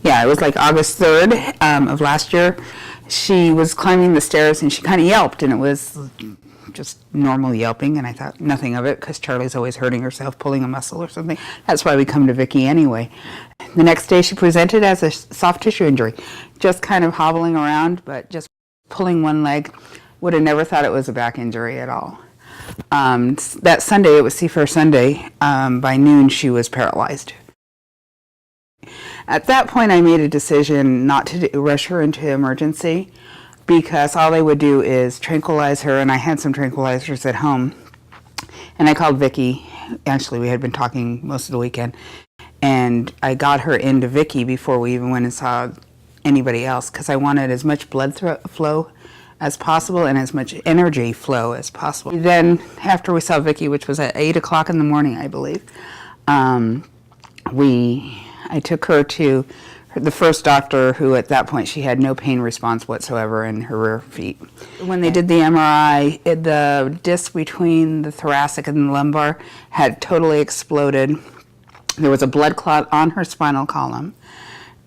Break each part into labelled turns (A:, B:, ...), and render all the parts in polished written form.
A: Yeah, it was like August 3rd of last year. She was climbing the stairs and she kind of yelped, and it was just normal yelping, and I thought nothing of it because Charlie's always hurting herself, pulling a muscle or something. That's why we come to Vicki anyway. The next day she presented as a soft tissue injury, just kind of hobbling around, but just pulling one leg. Would have never thought it was a back injury at all. That Sunday, it was Seafair Sunday, by noon she was paralyzed. At that point I made a decision not to rush her into emergency, because all they would do is tranquilize her, and I had some tranquilizers at home. And I called Vicki. Actually, we had been talking most of the weekend, and I got her into Vicki before we even went and saw anybody else, because I wanted as much blood flow as possible and as much energy flow as possible. Then, after we saw Vicki, which was at 8 o'clock in the morning, I believe, I took her to the first doctor, who at that point she had no pain response whatsoever in her rear feet. When they did the MRI, the disc between the thoracic and the lumbar had totally exploded. There was a blood clot on her spinal column,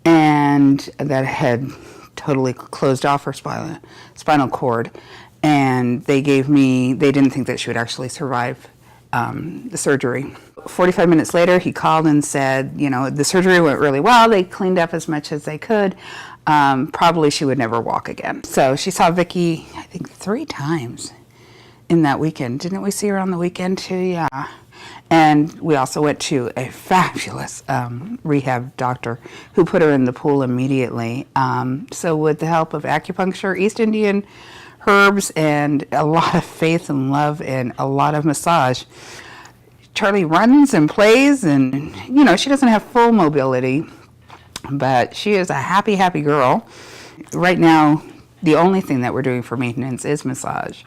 A: and that had totally closed off her spinal cord. And they didn't think that she would actually survive the surgery. 45 minutes later, he called and said, the surgery went really well. They cleaned up as much as they could. Probably she would never walk again. So she saw Vicki, I think, 3 times in that weekend. Didn't we see her on the weekend too? Yeah. And we also went to a fabulous rehab doctor who put her in the pool immediately. So with the help of acupuncture, East Indian herbs, and a lot of faith and love and a lot of massage, Charlie runs and plays, and she doesn't have full mobility, but she is a happy, happy girl. Right now, the only thing that we're doing for maintenance is massage,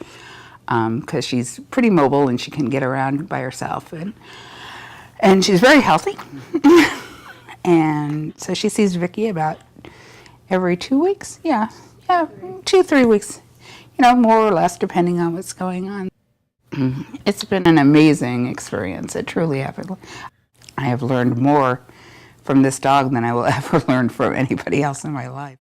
A: because she's pretty mobile and she can get around by herself, and she's very healthy. And so she sees Vicki about every 2 weeks. Yeah, 2-3 weeks, more or less, depending on what's going on. It's been an amazing experience. It truly has. I have learned more from this dog than I will ever learn from anybody else in my life.